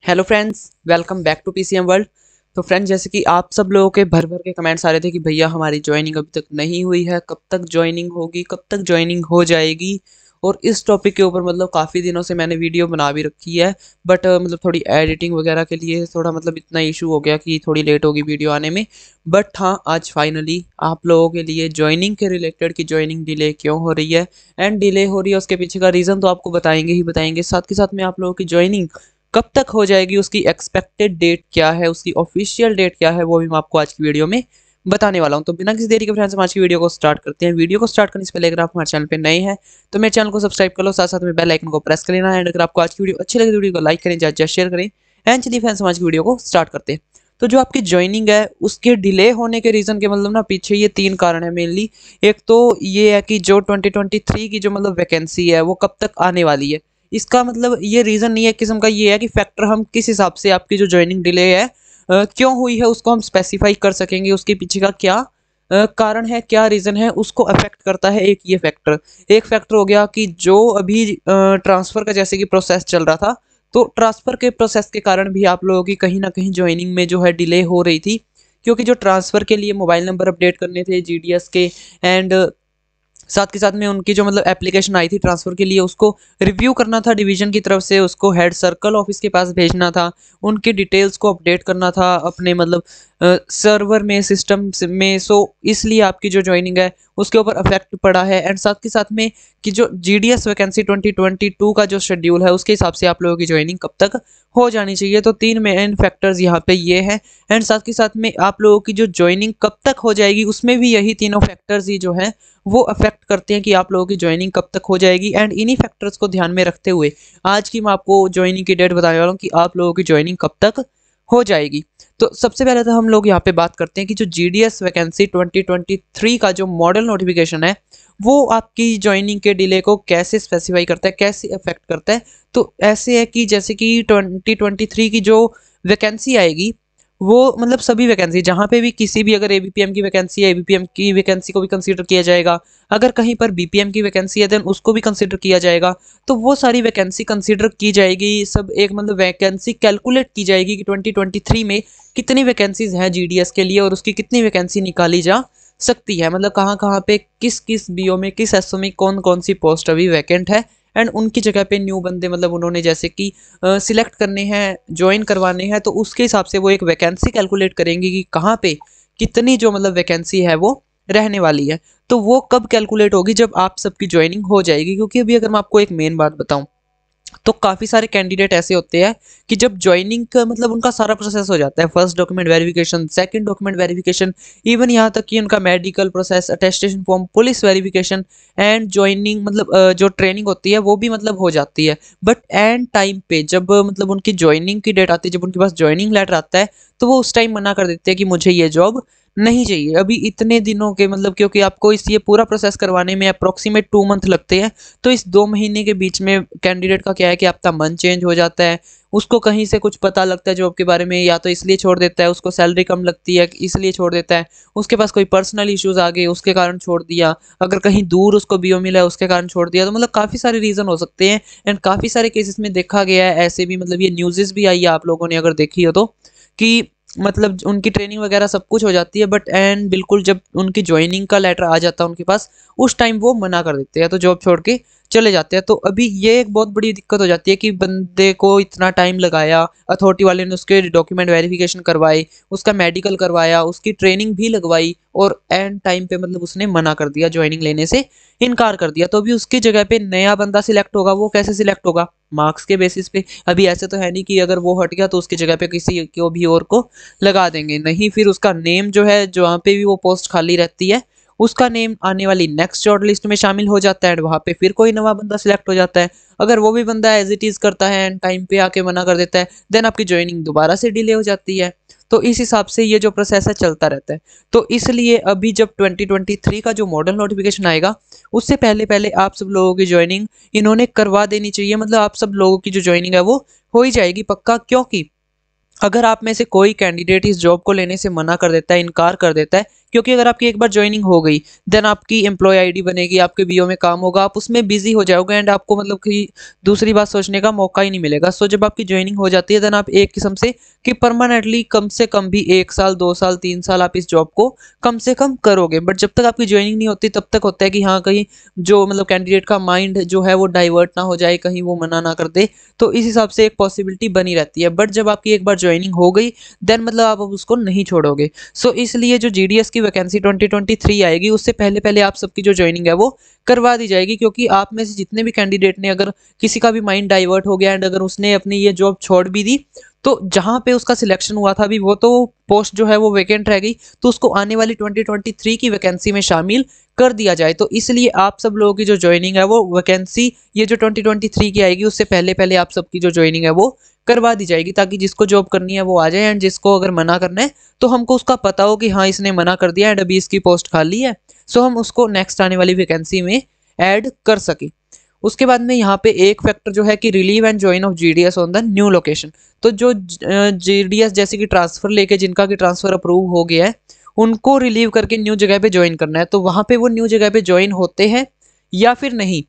Hello friends, welcome back to PCM world. तो friends, जैसे कि आप सब लोगों के भर भर के कमेंट्स आ रहे थे कि भैया हमारी ज्वाइनिंग अभी तक नहीं हुई है, कब तक ज्वाइनिंग होगी, कब तक ज्वाइनिंग हो जाएगी। और इस टॉपिक के ऊपर मतलब काफ़ी दिनों से मैंने वीडियो बना भी रखी है, बट मतलब थोड़ी एडिटिंग वगैरह के लिए थोड़ा मतलब इतना इशू हो गया कि थोड़ी लेट होगी वीडियो आने में। बट हाँ, आज फाइनली आप लोगों के लिए ज्वाइनिंग के रिलेटेड कि ज्वाइनिंग डिले क्यों हो रही है एंड डिले हो रही है उसके पीछे का रीज़न तो आपको बताएंगे ही बताएंगे। साथ के साथ में आप लोगों की ज्वाइनिंग कब तक हो जाएगी, उसकी एक्सपेक्टेड डेट क्या है, उसकी ऑफिशियल डेट क्या है, वो भी मैं आपको आज की वीडियो में बताने वाला हूं। तो बिना किसी देरी के फ्रेंड्स, हम आज की वीडियो को स्टार्ट करते हैं। वीडियो को स्टार्ट करने से पहले अगर आप हमारे चैनल पे नए हैं तो मेरे चैनल को सब्सक्राइब कर लो, साथ साथ में बेल आइकन को प्रेस कर लेना है। अगर आपको आज की वीडियो अच्छी लगे तो वीडियो को लाइक करें, ज्यादा शेयर करें। एंड चलिए फ्रेंड्स, हम आज की वीडियो को स्टार्ट करते हैं। तो जो आपकी ज्वाइनिंग है उसके डिले होने के रीजन के मतलब ना पीछे ये तीन कारण है मेनली। एक तो ये है कि जो 2023 की जो मतलब वैकेंसी है वो कब तक आने वाली है। इसका मतलब ये रीज़न नहीं है, एक किस्म का ये है कि फैक्टर हम किस हिसाब से आपकी जो ज्वाइनिंग डिले है क्यों हुई है उसको हम स्पेसिफाई कर सकेंगे, उसके पीछे का क्या कारण है, क्या रीज़न है, उसको अफेक्ट करता है एक ये फैक्टर। एक फैक्टर हो गया कि जो अभी ट्रांसफ़र का जैसे कि प्रोसेस चल रहा था, तो ट्रांसफ़र के प्रोसेस के कारण भी आप लोगों की कहीं ना कहीं ज्वाइनिंग में जो है डिले हो रही थी। क्योंकि जो ट्रांसफ़र के लिए मोबाइल नंबर अपडेट करने थे जीडीएस के, एंड साथ के साथ में उनकी जो मतलब एप्लीकेशन आई थी ट्रांसफ़र के लिए, उसको रिव्यू करना था डिवीज़न की तरफ से, उसको हेड सर्कल ऑफिस के पास भेजना था, उनकी डिटेल्स को अपडेट करना था अपने मतलब सर्वर में, सिस्टम में। सो इसलिए आपकी जो ज्वाइनिंग है उसके ऊपर अफेक्ट पड़ा है। एंड साथ के साथ में कि जो जीडीएस वैकेंसी 2022 का जो शेड्यूल है उसके हिसाब से आप लोगों की ज्वाइनिंग कब तक हो जानी चाहिए। तो तीन मेन फैक्टर्स यहाँ पे ये हैं। एंड साथ के साथ में आप लोगों की जो ज्वाइनिंग कब तक हो जाएगी उसमें भी यही तीनों फैक्टर्स ही जो हैं वो अफेक्ट करते हैं कि आप लोगों की ज्वाइनिंग कब तक हो जाएगी। एंड इन्हीं फैक्टर्स को ध्यान में रखते हुए आज की मैं आपको ज्वाइनिंग की डेट बताने वाला हूँ कि आप लोगों की ज्वाइनिंग कब तक हो जाएगी। तो सबसे पहले तो हम लोग यहाँ पे बात करते हैं कि जो जीडीएस वैकेंसी 2023 का जो मॉडल नोटिफिकेशन है वो आपकी ज्वाइनिंग के डिले को कैसे स्पेसिफाई करता है, कैसे अफेक्ट करता है। तो ऐसे है कि जैसे कि 2023 की जो वैकेंसी आएगी वो मतलब सभी वैकेंसी जहाँ पे भी किसी भी अगर एबीपीएम की वैकेंसी है, एबीपीएम की वैकेंसी को भी कंसीडर किया जाएगा। अगर कहीं पर बीपीएम की वैकेंसी है देन उसको भी कंसीडर किया जाएगा। तो वो सारी वैकेंसी कंसीडर की जाएगी, सब एक मतलब वैकेंसी कैलकुलेट की जाएगी कि 2023 में कितनी वैकेंसीज हैं जीडीएस के लिए और उसकी कितनी वैकेंसी निकाली जा सकती है। मतलब कहाँ कहाँ पे किस किस बीओ में, किस एसओ में कौन कौन सी पोस्ट अभी वैकेंट है। एंड उनकी जगह पे न्यू बंदे मतलब उन्होंने जैसे कि सिलेक्ट करने हैं, ज्वाइन करवाने हैं, तो उसके हिसाब से वो एक वैकेंसी कैलकुलेट करेंगे कि कहाँ पे कितनी जो मतलब वैकेंसी है वो रहने वाली है। तो वो कब कैलकुलेट होगी, जब आप सबकी ज्वाइनिंग हो जाएगी। क्योंकि अभी अगर मैं आपको एक मेन बात बताऊं तो काफ़ी सारे कैंडिडेट ऐसे होते हैं कि जब ज्वाइनिंग का मतलब उनका सारा प्रोसेस हो जाता है, first document verification, second document verification, even यहाँ तक कि उनका medical process, attestation form, police verification and joining मतलब जो ट्रेनिंग होती है वो भी मतलब हो जाती है। बट एंड टाइम पे जब मतलब उनकी ज्वाइनिंग की डेट आती है, जब उनके पास ज्वाइनिंग लेटर आता है, तो वो उस टाइम मना कर देते हैं कि मुझे ये जॉब नहीं चाहिए अभी इतने दिनों के मतलब, क्योंकि आपको इस ये पूरा प्रोसेस करवाने में अप्रोक्सीमेट 2 मंथ लगते हैं। तो इस 2 महीने के बीच में कैंडिडेट का क्या है कि आपका मन चेंज हो जाता है, उसको कहीं से कुछ पता लगता है जॉब के बारे में, या तो इसलिए छोड़ देता है, उसको सैलरी कम लगती है इसलिए छोड़ देता है, उसके पास कोई पर्सनल इश्यूज आ गए उसके कारण छोड़ दिया, अगर कहीं दूर उसको बीओ मिला है उसके कारण छोड़ दिया। तो मतलब काफ़ी सारे रीज़न हो सकते हैं। एंड काफ़ी सारे केसेस में देखा गया है ऐसे भी, मतलब ये न्यूज़ भी आई है आप लोगों ने अगर देखी हो तो, कि मतलब उनकी ट्रेनिंग वगैरह सब कुछ हो जाती है, बट एंड बिल्कुल जब उनकी ज्वाइनिंग का लेटर आ जाता है उनके पास, उस टाइम वो मना कर देते हैं, तो जॉब छोड़ के चले जाते हैं। तो अभी ये एक बहुत बड़ी दिक्कत हो जाती है कि बंदे को इतना टाइम लगाया, अथॉरिटी वाले ने उसके डॉक्यूमेंट वेरिफिकेशन करवाए, उसका मेडिकल करवाया, उसकी ट्रेनिंग भी लगवाई, और एंड टाइम पे मतलब उसने मना कर दिया, ज्वाइनिंग लेने से इनकार कर दिया। तो अभी उसकी जगह पे नया बंदा सिलेक्ट होगा, वो कैसे सिलेक्ट होगा? मार्क्स के बेसिस पे। अभी ऐसे तो है नहीं कि अगर वो हट गया तो उसकी जगह पे किसी को भी और को लगा देंगे, नहीं, फिर उसका नेम जो है जहाँ पे भी वो पोस्ट खाली रहती है उसका नेम आने वाली नेक्स्ट शॉर्ट लिस्ट में शामिल हो जाता है, एंड वहाँ पे फिर कोई नवा बंदा सिलेक्ट हो जाता है। अगर वो भी बंदा एज इट इज़ करता है एंड टाइम पे आके मना कर देता है, देन आपकी ज्वाइनिंग दोबारा से डिले हो जाती है। तो इस हिसाब से ये जो प्रोसेस है चलता रहता है। तो इसलिए अभी जब 2023 का जो मॉडल नोटिफिकेशन आएगा उससे पहले पहले आप सब लोगों की ज्वाइनिंग इन्होंने करवा देनी चाहिए। मतलब आप सब लोगों की जो ज्वाइनिंग है वो हो ही जाएगी पक्का। क्योंकि अगर आप में से कोई कैंडिडेट इस जॉब को लेने से मना कर देता है, इनकार कर देता है क्योंकि अगर आपकी एक बार ज्वाइनिंग हो गई देन आपकी एम्प्लॉय आईडी बनेगी, आपके बीओ में काम होगा, आप उसमें बिजी हो जाओगे एंड आपको मतलब कि दूसरी बात सोचने का मौका ही नहीं मिलेगा। सो जब आपकी ज्वाइनिंग हो जाती है देन आप एक किस्म से कि परमानेंटली कम से कम भी 1 साल 2 साल 3 साल आप इस जॉब को कम से कम करोगे। बट जब तक आपकी ज्वाइनिंग नहीं होती तब तक होता है कि हाँ कहीं जो मतलब कैंडिडेट का माइंड जो है वो डाइवर्ट ना हो जाए, कहीं वो मना ना कर दे, तो इस हिसाब से एक पॉसिबिलिटी बनी रहती है। बट जब आपकी एक बार ज्वाइनिंग हो गई देन मतलब आप अब उसको नहीं छोड़ोगे। सो इसलिए जो जीडीएस की वैकेंसी 2023 आएगी उससे पहले पहले आप सबकी जो ज्वाइनिंग है वो करवा दी जाएगी, क्योंकि आप में से जितने भी कैंडिडेट ने अगर किसी का भी माइंड डाइवर्ट हो गया एंड अगर उसने अपनी ये जॉब छोड़ भी दी तो जहां पे उसका सिलेक्शन हुआ था अभी वो तो पोस्ट जो है वो वेकेंट रह गई, तो उसको आने वाली 2023 की वैकेंसी में शामिल कर दिया जाए। तो इसलिए आप सब लोगों की जो ज्वाइनिंग है वो वैकेंसी ये जो 2023 की आएगी उससे पहले पहले आप सबकी जो ज्वाइनिंग है वो करवा दी जाएगी, ताकि जिसको जॉब करनी है वो आ जाए एंड जिसको अगर मना करना है तो हमको उसका पता हो कि हाँ इसने मना कर दिया एंड अभी इसकी पोस्ट खाली है, सो हम उसको नेक्स्ट आने वाली वैकेंसी में ऐड कर सके। उसके बाद में यहाँ पे एक फैक्टर जो है कि relieve and join of GDS on the new location. तो जो जीडीएस जैसे कि ट्रांसफर लेके जिनका कि ट्रांसफर अप्रूव हो गया है उनको रिलीव करके न्यू जगह पे ज्वाइन करना है, तो वहां पे वो न्यू जगह पे ज्वाइन होते हैं या फिर नहीं।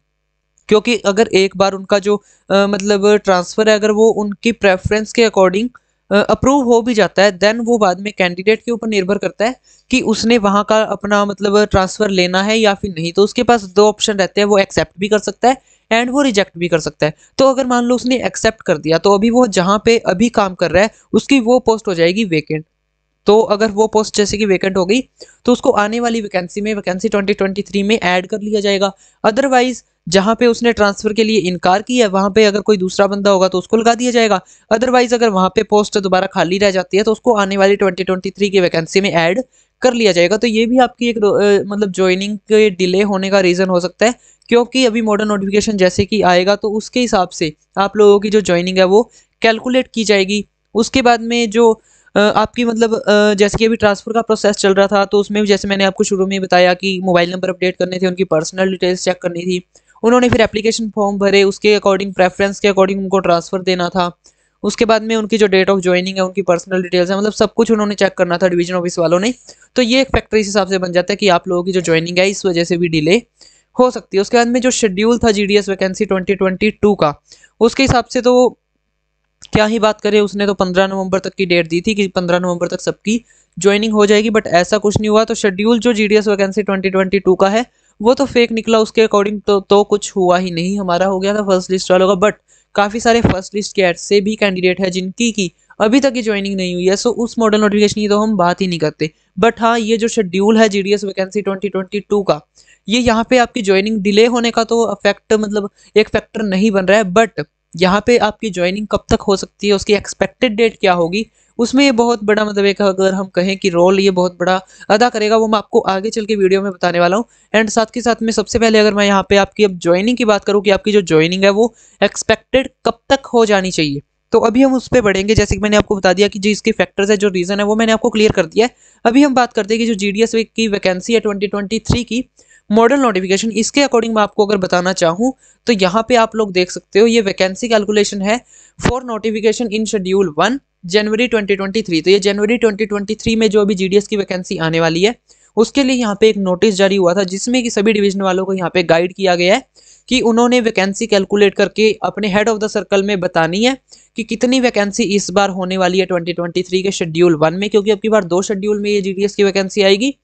क्योंकि अगर एक बार उनका जो मतलब ट्रांसफर है अगर वो उनकी प्रेफरेंस के अकॉर्डिंग अप्रूव हो भी जाता है देन वो बाद में कैंडिडेट के ऊपर निर्भर करता है कि उसने वहां का अपना मतलब ट्रांसफर लेना है या फिर नहीं। तो उसके पास दो ऑप्शन रहते हैं, वो एक्सेप्ट भी कर सकता है एंड वो रिजेक्ट भी कर सकता है। तो अगर मान लो उसने एक्सेप्ट कर दिया तो अभी वो जहां पे अभी काम कर रहा है उसकी वो पोस्ट हो जाएगी वेकेंट। तो अगर वो पोस्ट जैसे कि वेकेंट हो गई तो उसको आने वाली वैकेंसी में वैकेंसी 2023 में ऐड कर लिया जाएगा। अदरवाइज जहां पे उसने ट्रांसफर के लिए इनकार किया है वहां पे अगर कोई दूसरा बंदा होगा तो उसको लगा दिया जाएगा। अदरवाइज अगर वहां पे पोस्ट दोबारा खाली रह जाती है तो उसको आने वाली 2023 की वैकेंसी में ऐड कर लिया जाएगा। तो ये भी आपकी एक मतलब ज्वाइनिंग के डिले होने का रीजन हो सकता है, क्योंकि अभी मॉडर्न नोटिफिकेशन जैसे कि आएगा तो उसके हिसाब से आप लोगों की जो ज्वाइनिंग है वो कैलकुलेट की जाएगी। उसके बाद में जो आपकी मतलब जैसे कि अभी ट्रांसफर का प्रोसेस चल रहा था तो उसमें भी जैसे मैंने आपको शुरू में ही बताया कि मोबाइल नंबर अपडेट करने थे, उनकी पर्सनल डिटेल्स चेक करनी थी, उन्होंने फिर एप्लीकेशन फॉर्म भरे, उसके अकॉर्डिंग प्रेफरेंस के अकॉर्डिंग उनको ट्रांसफर देना था। उसके बाद में उनकी जो डेट ऑफ ज्वाइनिंग है, उनकी पर्सनल डिटेल्स है, मतलब सब कुछ उन्होंने चेक करना था डिवीजन ऑफिस वालों ने। तो ये एक फैक्टर इस हिसाब से बन जाता है कि आप लोगों की जो ज्वाइनिंग है इस वजह से भी डिले हो सकती है। उसके बाद में जो शेड्यूल था जीडीएस वैकेंसी 2022 का, उसके हिसाब से तो क्या ही बात करें, उसने तो 15 नवंबर तक की डेट दी थी कि 15 नवंबर तक सबकी ज्वाइनिंग हो जाएगी, बट ऐसा कुछ नहीं हुआ। तो शेड्यूल जो जीडीएस वैकेंसी 2022 का है वो तो फेक निकला, उसके अकॉर्डिंग तो कुछ हुआ ही नहीं, हमारा हो गया था फर्स्ट लिस्ट वालों का। बट काफी सारे फर्स्ट लिस्ट के ऐसे भी कैंडिडेट है जिनकी की अभी तक की ज्वाइनिंग नहीं हुई है, सो उस मॉडल नोटिफिकेशन की तो हम बात ही नहीं करते। बट हाँ, ये जो शेड्यूल है जीडीएस वैकेंसी 2022 का, ये यहाँ पे आपकी ज्वाइनिंग डिले होने का तो अफेक्ट मतलब एक फैक्टर नहीं बन रहा है, बट यहाँ पे आपकी ज्वाइनिंग कब तक हो सकती है, उसकी एक्सपेक्टेड डेट क्या होगी, उसमें ये बहुत बड़ा मतलब एक अगर हम कहें कि रोल ये बहुत बड़ा अदा करेगा, वो मैं आपको आगे चल के वीडियो में बताने वाला हूँ। एंड साथ के साथ में सबसे पहले अगर मैं यहाँ पे आपकी अब ज्वाइनिंग की बात करूँ कि आपकी जो ज्वाइनिंग है वो एक्सपेक्टेड कब तक हो जानी चाहिए, तो अभी हम उस पर बढ़ेंगे। जैसे कि मैंने आपको बता दिया कि जो इसके फैक्टर्स है, जो रीजन है वो मैंने आपको क्लियर कर दिया है। अभी हम बात करते हैं कि जो जीडीएस की वैकेंसी है 2023 की मॉडल नोटिफिकेशन, इसके अकॉर्डिंग मैं आपको अगर बताना चाहूँ तो यहाँ पे आप लोग देख सकते हो ये वैकेंसी कैलकुलेशन है फॉर नोटिफिकेशन इन शेड्यूल 1 जनवरी 2023। तो ये जनवरी 2023 में जो अभी जीडीएस की वैकेंसी आने वाली है उसके लिए यहाँ पे एक नोटिस जारी हुआ था, जिसमें कि सभी डिवीजन वालों को यहाँ पे गाइड किया गया है कि उन्होंने वैकेंसी कैलकुलेट करके अपने हेड ऑफ द सर्कल में बतानी है कि कितनी वैकेंसी इस बार होने वाली है 2023 के शेड्यूल 1 में, क्योंकि अब की बार 2 शेड्यूल में ये जीडीएस की वैकेंसी आएगी।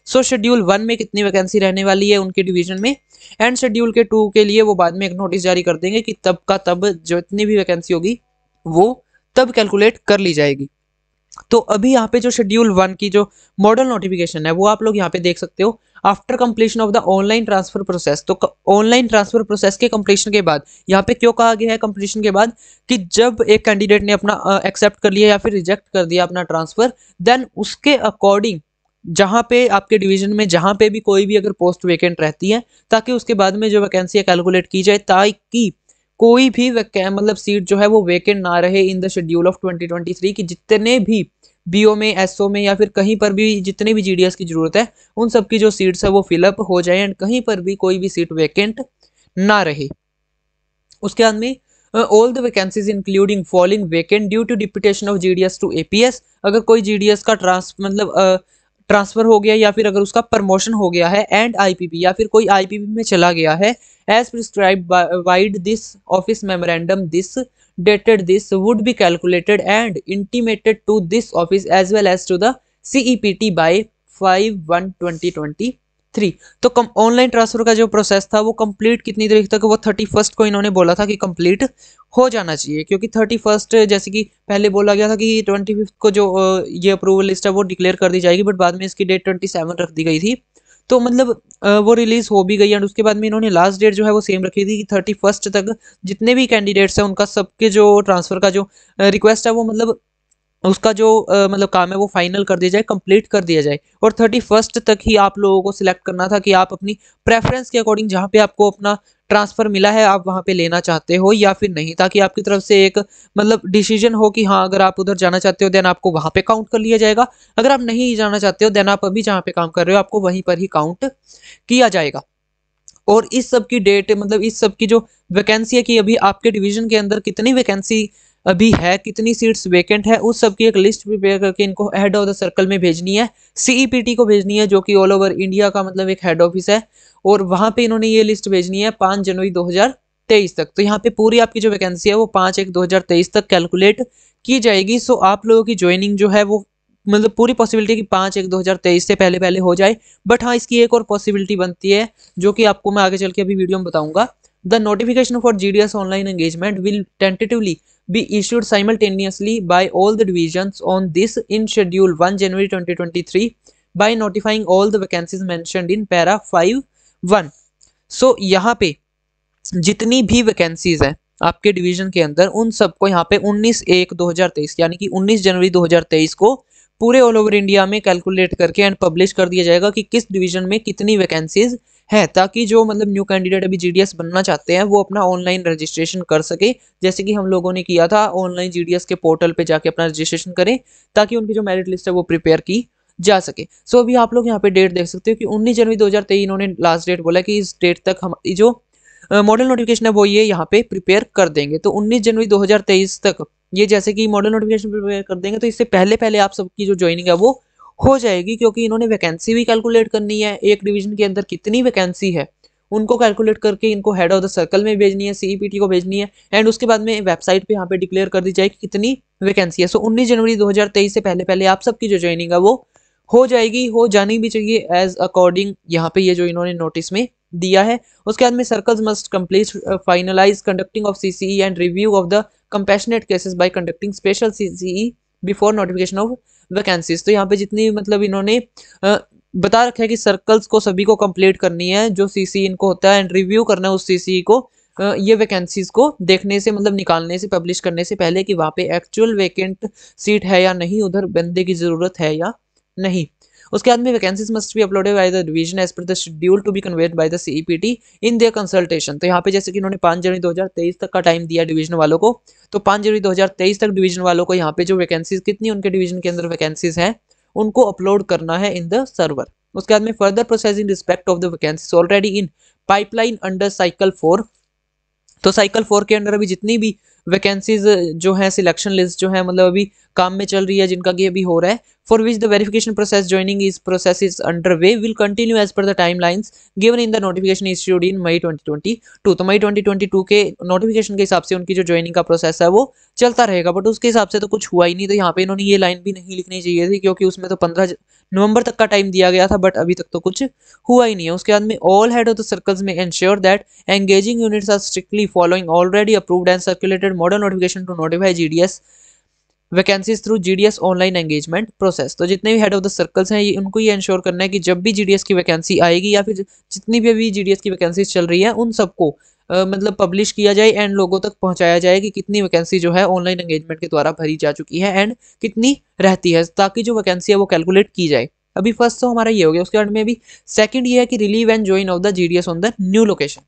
सो शेड्यूल 1 में कितनी वैकेंसी रहने वाली है उनके डिवीजन में, एंड शेड्यूल के 2 के लिए वो बाद में एक नोटिस जारी कर देंगे कि तब का तब जितनी भी वैकेंसी होगी वो तब कैलकुलेट कर ली जाएगी। तो अभी यहाँ पे जो शेड्यूल 1 की जो मॉडल नोटिफिकेशन है वो आप लोग यहाँ पे देख सकते हो, after completion of the online transfer process. तो ऑनलाइन ट्रांसफर प्रोसेस के कंप्लीशन के बाद, यहाँ पे क्यों कहा गया है कंप्लीशन के बाद, कि जब एक कैंडिडेट ने अपना एक्सेप्ट कर लिया या फिर रिजेक्ट कर दिया अपना ट्रांसफर, देन उसके अकॉर्डिंग जहां पे आपके डिवीजन में जहां पे भी कोई भी अगर पोस्ट वेकेंट रहती है, ताकि उसके बाद में जो वैकेंसी कैलकुलेट की जाए ताकि कोई भी मतलब सीट जो है वो वेकेंट ना रहे इन द शेड्यूल ऑफ 2023 की जितने भी बीओ में, एसओ में या फिर कहीं पर भी जितने भी जीडीएस की जरूरत है उन सब की जो सीट्स है वो फिलअप हो जाए एंड कहीं पर भी कोई भी सीट वेकेंट ना रहे। उसके बाद में all the vacancies including falling vacant due to deputation of GDS to APS, अगर कोई जीडीएस का ट्रांसफर हो गया या फिर अगर उसका प्रमोशन हो गया है, एंड आईपीपी या फिर कोई आईपीपी में चला गया है, as prescribed vide this office memorandum this dated this would be calculated and intimated to this office as well as to the CEPT by 5/1/2023। तो कम ऑनलाइन ट्रांसफर का जो प्रोसेस था वो कंप्लीट कितनी तारीख तक, वो 31st को इन्होंने बोला था कि कंप्लीट हो जाना चाहिए, क्योंकि 31st जैसे कि पहले बोला गया था कि 25th को जो ये अप्रूवल लिस्ट है वो डिक्लेयर कर दी जाएगी, बट बाद में इसकी डेट 27 रख दी गई थी। तो मतलब वो रिलीज हो भी गई एंड उसके बाद में इन्होंने लास्ट डेट जो है वो सेम रखी थी कि 31st तक जितने भी कैंडिडेट्स हैं उनका सबके जो ट्रांसफर का जो रिक्वेस्ट है वो मतलब उसका जो मतलब काम है वो फाइनल कर दिया जाए, कंप्लीट कर दिया जाए। और 31st तक ही आप लोगों को सिलेक्ट करना था कि आप अपनी प्रेफरेंस के अकॉर्डिंग जहाँ पे आपको अपना ट्रांसफर मिला है आप वहाँ पे लेना चाहते हो या फिर नहीं, ताकि आपकी तरफ से एक मतलब डिसीजन हो कि हाँ अगर आप उधर जाना चाहते हो देन आपको वहाँ पे काउंट कर लिया जाएगा, अगर आप नहीं जाना चाहते हो देन आप अभी जहाँ पे काम कर रहे हो आपको वहीं पर ही काउंट किया जाएगा। और इस सब की डेट मतलब इस सब की जो वैकेंसी है कि अभी आपके डिवीजन के अंदर कितनी वैकेंसी अभी है, कितनी सीट्स वेकेंट है, उस सब की एक लिस्ट प्रिपेयर करके इनको हेड ऑफ द सर्कल में भेजनी है, सीईपीटी को भेजनी है जो कि ऑल ओवर इंडिया का मतलब एक हेड ऑफिस है, और वहां पे इन्होंने ये लिस्ट भेजनी है 5 जनवरी 2023 तक। तो यहाँ पे पूरी आपकी जो वैकेंसी है वो 5/1/2023 तक कैलकुलेट की जाएगी। सो आप लोगों की ज्वाइनिंग जो है वो मतलब पूरी पॉसिबिलिटी कि 5/1/2023 से पहले पहले हो जाए। बट हाँ इसकी एक और पॉसिबिलिटी बनती है जो कि आपको मैं आगे चल के अभी वीडियो में बताऊंगा। The notification for GDS online engagement will tentatively be issued simultaneously by all the divisions on this in schedule 1 January 2023 by notifying all the vacancies mentioned in para 5(1)। so यहाँ पे जितनी भी वैकेंसीज हैं आपके division के अंदर उन सबको यहाँ पे 19/1/2023 यानी कि 19 जनवरी 2023 को पूरे ऑल ओवर इंडिया में कैलकुलेट करके एंड पब्लिश कर दिया जाएगा कि किस डिवीजन में कितनी वैकेंसीज है, ताकि जो मतलब न्यू कैंडिडेट अभी जीडीएस बनना चाहते हैं वो अपना ऑनलाइन रजिस्ट्रेशन कर सके, जैसे कि हम लोगों ने किया था ऑनलाइन जीडीएस के पोर्टल पे जाके अपना रजिस्ट्रेशन करें ताकि उनकी जो मेरिट लिस्ट है वो प्रिपेयर की जा सके। सो अभी आप लोग यहाँ पे डेट देख सकते हो कि 19 जनवरी 2023 इन्होंने लास्ट डेट बोला कि इस डेट तक हमारी जो मॉडल नोटिफिकेशन है वो ये यहाँ पे प्रिपेयर कर देंगे। तो 19 जनवरी 2023 तक ये जैसे कि मॉडल नोटिफिकेशन प्रिपेयर कर देंगे तो इससे पहले पहले आप सबकी जो ज्वाइनिंग है वो हो जाएगी, क्योंकि इन्होंने वैकेंसी भी कैलकुलेट करनी है, एक डिवीजन के अंदर कितनी वैकेंसी है उनको कैलकुलेट करके इनको हेड ऑफ द सर्कल में भेजनी है, सीईपीटी को भेजनी है एंड उसके बाद में वेबसाइट पे यहाँ पे डिक्लेयर कर दी जाएगी कितनी वैकेंसी है। सो 19 जनवरी 2023 से पहले पहले आप सबकी जो ज्वाइनिंग है वो हो जाएगी, हो जानी भी चाहिए एज अकॉर्डिंग यहाँ पे ये जो इन्होंने नोटिस में दिया है। उसके बाद में circles must complete finalise conducting of CCE and review of the compassionate cases by conducting special CCE before notification of vacancies. तो यहाँ पे जितनी मतलब इन्होंने बता रखा है कि सर्कल्स को सभी को कंप्लीट करनी है जो सीसी इनको होता है एंड रिव्यू करना है उस सीसी को ये वैकेंसीज को देखने से मतलब निकालने से पब्लिश करने से पहले कि वहाँ पे एक्चुअल वैकेंट सीट है या नहीं, उधर बंदे की जरूरत है या नहीं। उसके बाद में vacancies must be uploaded by the division as per the schedule to be conveyed by the CEPT in their consultation. तो यहाँ पे जैसे कि इन्होंने 5 जनवरी 2023 तक का टाइम दिया डिवीजन वालों को, तो 5 जनवरी 2023 तक डिवीजन वालों को यहाँ पे जो वैकेंसीज कितनी उनके डिवीजन के अंदर वैकेंसीज हैं उनको अपलोड करना है इन द सर्वर। उसके बाद में further process in respect of the vacancies already in pipeline under cycle 4। तो साइकिल 4 के अंदर अभी जितनी भी वैकेंसीज जो है सिलेक्शन लिस्ट जो है मतलब अभी काम में चल रही है जिनका कि अभी हो रहा है, for which the verification process joining is process is under way will continue as per the timelines given in the notification issued in May 2022। तो मई 2022 के नोटिफिकेशन के हिसाब से उनकी जो ज्वाइनिंग का प्रोसेस है वो चलता रहेगा, बट उसके हिसाब से तो कुछ हुआ ही नहीं। तो यहाँ पे इन्होंने ये लाइन भी नहीं लिखनी चाहिए थी क्योंकि उसमें तो 15 नवंबर तक का टाइम दिया गया था, बट अभी तक तो कुछ हुआ ही नहीं है। उसके बाद में all head of the circles में ensure that engaging units are strictly following already approved and circulated model notification to notify GDS vacancies through GDS online engagement process. तो जितने भी हेड ऑफ द सर्कल्स हैं ये उनको ये ensure करना है कि जब भी जीडीएस की वैकेंसी आएगी या फिर जितनी भी अभी जीडीएस की वैकेंसीज चल रही है उन सबको मतलब पब्लिश किया जाए एंड लोगों तक पहुंचाया जाए कि कितनी वैकेंसी जो है ऑनलाइन एंगेजमेंट के द्वारा भरी जा चुकी है एंड कितनी रहती है, ताकि जो वैकेंसी है वो कैलकुलेट की जाए। अभी फर्स्ट तो हमारा ये हो गया। उसके बाद में अभी सेकंड ये है कि relieve and join of the GDS on the new location.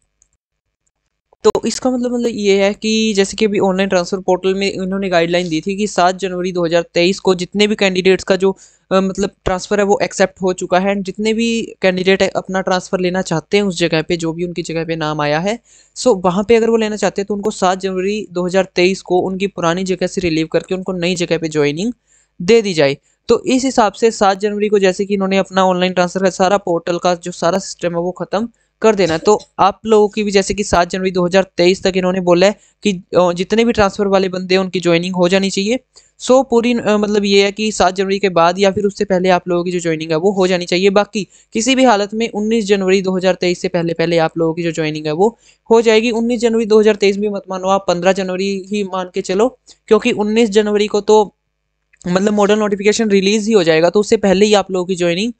तो इसका मतलब ये है कि जैसे कि अभी ऑनलाइन ट्रांसफर पोर्टल में इन्होंने गाइडलाइन दी थी कि 7 जनवरी 2023 को जितने भी कैंडिडेट्स का जो मतलब ट्रांसफ़र है वो एक्सेप्ट हो चुका है एंड जितने भी कैंडिडेट अपना ट्रांसफ़र लेना चाहते हैं उस जगह पे जो भी उनकी जगह पे नाम आया है, सो वहाँ पे अगर वो लेना चाहते हैं तो उनको 7 जनवरी 2023 को उनकी पुरानी जगह से रिलीव करके उनको नई जगह पे ज्वाइनिंग दे दी जाए। तो इस हिसाब से 7 जनवरी को जैसे कि इन्होंने अपना ऑनलाइन ट्रांसफर का सारा पोर्टल का जो सारा सिस्टम है वो खत्म कर देना है। तो आप लोगों की भी जैसे कि 7 जनवरी 2023 तक इन्होंने बोला है कि जितने भी ट्रांसफर वाले बंदे हैं उनकी ज्वाइनिंग हो जानी चाहिए। सो पूरी मतलब ये है कि 7 जनवरी के बाद या फिर उससे पहले आप लोगों की जो ज्वाइनिंग है वो हो जानी चाहिए। बाकी किसी भी हालत में 19 जनवरी 2023 से पहले पहले आप लोगों की जो ज्वाइनिंग है वो हो जाएगी। 19 जनवरी 2023 भी मत मानो आप, 15 जनवरी ही मान के चलो, क्योंकि 19 जनवरी को तो मतलब मॉडल नोटिफिकेशन रिलीज ही हो जाएगा, तो उससे पहले ही आप लोगों की ज्वाइनिंग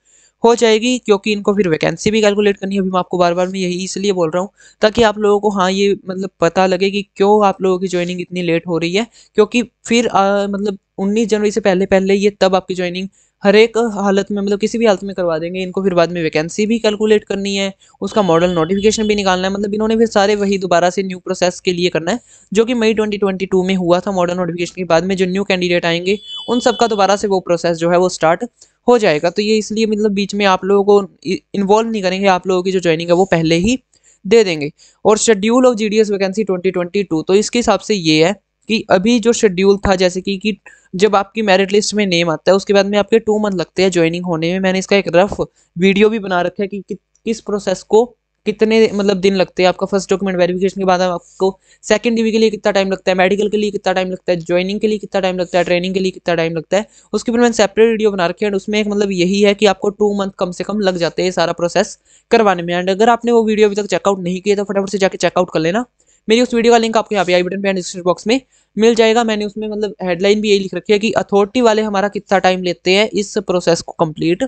हो जाएगी, क्योंकि इनको फिर वैकेंसी भी कैलकुलेट करनी है। अभी मैं आपको बार बार मैं यही इसलिए बोल रहा हूँ ताकि आप लोगों को हाँ ये मतलब पता लगे कि क्यों आप लोगों की ज्वाइनिंग इतनी लेट हो रही है। क्योंकि फिर मतलब 19 जनवरी से पहले पहले ये तब आपकी ज्वाइनिंग हर एक हालत में मतलब किसी भी हालत में करवा देंगे। इनको फिर बाद में वैकेंसी भी कैलकुलेट करनी है, उसका मॉडल नोटिफिकेशन भी निकालना है। मतलब इन्होंने फिर सारे वही दोबारा से न्यू प्रोसेस के लिए करना है, जो कि मई 2022 में हुआ था। मॉडल नोटिफिकेशन के बाद में जो न्यू कैंडिडेट आएंगे उन सबका दोबारा से वो प्रोसेस जो है वो स्टार्ट हो जाएगा। तो ये इसलिए मतलब बीच में आप लोगों को इन्वॉल्व नहीं करेंगे, आप लोगों की जो ज्वाइनिंग है वो पहले ही दे देंगे। और शेड्यूल ऑफ जीडीएस वैकेंसी 2022, तो इसके हिसाब से ये है कि अभी जो शेड्यूल था जैसे कि जब आपकी मेरिट लिस्ट में नेम आता है उसके बाद में आपके 2 मंथ लगते हैं ज्वाइनिंग होने में। मैंने इसका एक रफ वीडियो भी बना रखा है कि किस प्रोसेस को कितने मतलब दिन लगते हैं। आपका फर्स्ट डॉक्यूमेंट वेरिफिकेशन के बाद आपको सेकंड डीवी के लिए कितना टाइम लगता है, मेडिकल के लिए कितना टाइम लगता है, ज्वाइनिंग के लिए कितना टाइम लगता है, ट्रेनिंग के लिए कितना टाइम लगता है, उसके ऊपर मैंने सेपरेट वीडियो बना रखी है। एंड उसमें एक मतलब यही है कि आपको 2 मंथ कम से कम लग जाते हैं सारा प्रोसेस करवाने में। एंड अगर आपने वो वीडियो अभी तक चेकआउट नहीं किया तो फटाफट से जाकर चेकआउट कर लेना। मेरी उस वीडियो का लिंक आपको यहाँ पे आई बटन पे डिस्क्रिप्शन बॉक्स में मिल जाएगा। मैंने उसमें मतलब हेडलाइन भी यही लिख रखी है कि अथॉरिटी वाले हमारा कितना टाइम लेते हैं इस प्रोसेस को कंप्लीट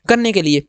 करने के लिए।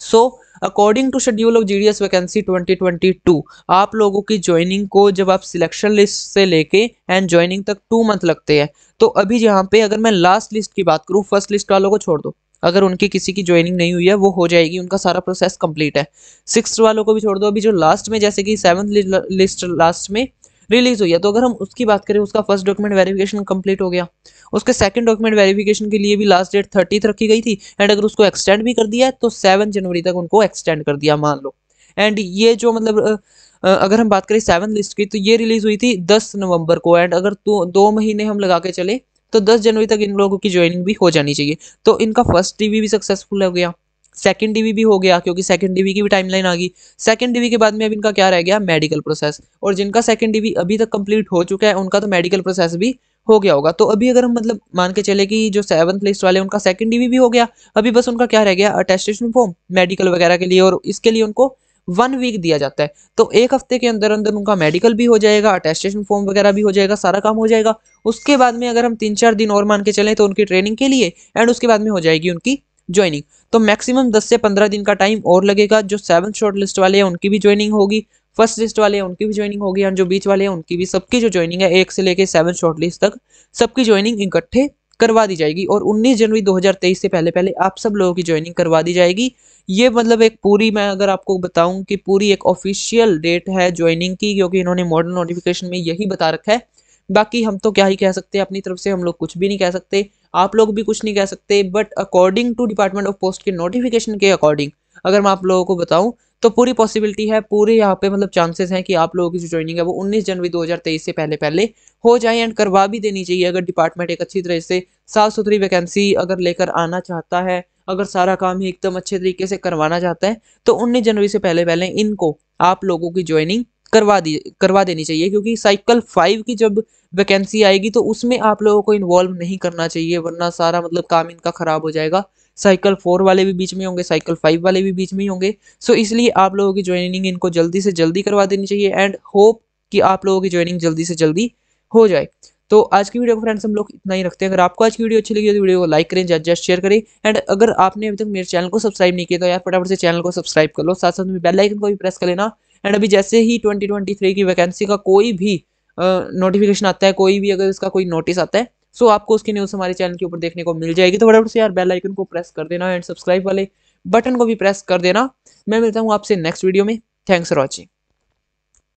So according to schedule of GDS vacancy 2022 आप लोगों की ज्वाइनिंग को जब आप सिलेक्शन लिस्ट से लेके एंड ज्वाइनिंग तक 2 मंथ लगते हैं। तो अभी यहाँ पे अगर मैं लास्ट लिस्ट की बात करूँ, फर्स्ट लिस्ट वालों को छोड़ दो, अगर उनकी किसी की ज्वाइनिंग नहीं हुई है वो हो जाएगी, उनका सारा प्रोसेस कंप्लीट है। 6th वालों को भी छोड़ दो, अभी जो लास्ट में जैसे कि 7th लिस्ट लास्ट में रिलीज हुई है, तो अगर हम उसकी बात करें उसका फर्स्ट डॉक्यूमेंट वेरिफिकेशन कंप्लीट हो गया, उसके सेकंड डॉक्यूमेंट वेरिफिकेशन के लिए भी लास्ट डेट 30th रखी गई थी। एंड अगर उसको एक्सटेंड भी कर दिया है तो 7 जनवरी तक उनको एक्सटेंड कर दिया मान लो। एंड ये जो मतलब अगर हम बात करें 7th लिस्ट की, तो ये रिलीज हुई थी 10 नवंबर को। एंड अगर 2 महीने हम लगा के चले तो 10 जनवरी तक इन लोगों की ज्वाइनिंग भी हो जानी चाहिए। तो इनका फर्स्ट डीवी भी सक्सेसफुल हो गया, सेकंड डीवी भी हो गया, क्योंकि सेकंड डीवी की भी टाइमलाइन आ गई। सेकंड डीवी के बाद में अब इनका क्या रह गया, मेडिकल प्रोसेस। और जिनका सेकंड डीवी अभी तक कंप्लीट हो चुका है उनका तो मेडिकल प्रोसेस भी हो गया होगा। तो अभी अगर हम मतलब मान के चले कि जो 7th लिस्ट वाले उनका सेकंड डीवी भी हो गया, अभी बस उनका क्या रह गया, अटेस्टेशन फॉर्म मेडिकल वगैरह के लिए, और इसके लिए उनको 1 वीक दिया जाता है। तो 1 हफ्ते के अंदर अंदर उनका मेडिकल भी हो जाएगा, अटेस्टेशन फॉर्म वगैरह भी हो जाएगा, सारा काम हो जाएगा। उसके बाद में अगर हम 3-4 दिन और मान के चलें तो उनकी ट्रेनिंग के लिए, एंड उसके बाद में हो जाएगी उनकी ज्वाइनिंग। तो मैक्सिमम 10 से 15 दिन का टाइम और लगेगा। जो 7th शॉर्ट लिस्ट वाले हैं उनकी भी ज्वाइनिंग होगी, फर्स्ट लिस्ट वाले हैं उनकी भी ज्वाइनिंग होगी, और जो बीच वाले हैं उनकी भी, सबकी जो ज्वाइनिंग है 1 से लेके 7 शॉर्ट लिस्ट तक सबकी ज्वाइनिंग इकट्ठे करवा दी जाएगी। और 19 जनवरी 2023 से पहले पहले आप सब लोगों की ज्वाइनिंग करवा दी जाएगी। ये मतलब एक पूरी, मैं अगर आपको बताऊं कि पूरी एक ऑफिशियल डेट है ज्वाइनिंग की, क्योंकि इन्होंने मॉडल नोटिफिकेशन में यही बता रखा है। बाकी हम तो क्या ही कह सकते हैं, अपनी तरफ से हम लोग कुछ भी नहीं कह सकते, आप लोग भी कुछ नहीं कह सकते। But according to department of post के नोटिफिकेशन के अकॉर्डिंग अगर मैं आप लोगों को बताऊं तो पूरी पॉसिबिलिटी है, पूरे यहाँ पे मतलब चांसेस हैं कि आप लोगों की जो ज्वाइनिंग है वो 19 जनवरी 2023 से पहले पहले हो जाए। एंड करवा भी देनी चाहिए अगर डिपार्टमेंट एक अच्छी तरह से साफ सुथरी वैकेंसी अगर लेकर आना चाहता है, अगर सारा काम ही एकदम अच्छे तरीके से करवाना चाहता है, तो 19 जनवरी से पहले पहले इनको आप लोगों की ज्वाइनिंग करवा देनी चाहिए। क्योंकि साइकिल 5 की जब वैकेंसी आएगी तो उसमें आप लोगों को इन्वॉल्व नहीं करना चाहिए, वरना सारा मतलब काम इनका खराब हो जाएगा। साइकिल 4 वाले भी बीच में होंगे, साइकिल 5 वाले भी बीच में ही होंगे। सो इसलिए आप लोगों की ज्वाइनिंग इनको जल्दी से जल्दी करवा देनी चाहिए। एंड होप कि आप लोगों की ज्वाइनिंग जल्दी से जल्दी हो जाए। तो आज की वीडियो को फ्रेंड्स हम लोग इतना ही रखते हैं। अगर आपको आज की वीडियो अच्छी लगी तो वीडियो को लाइक करें, ज्यादा शेयर करें। एंड अगर आपने अभी तक मेरे चैनल को सब्सक्राइब नहीं किया तो यार फटाफट से चैनल को सब्सक्राइब कर लो, साथ साथ में बेल आइकन को भी प्रेस कर लेना। एंड अभी जैसे ही 2023 की वैकेंसी का कोई भी नोटिफिकेशन आता है, कोई भी अगर इसका कोई नोटिस आता है, सो आपको उसकी न्यूज़ हमारे चैनल के ऊपर देखने को मिल जाएगी। तो फटाफट से यार बेल आइकन को प्रेस कर देना एंड सब्सक्राइब वाले बटन को भी प्रेस कर देना। मैं मिलता हूँ आपसे नेक्स्ट वीडियो में। Thanks for watching.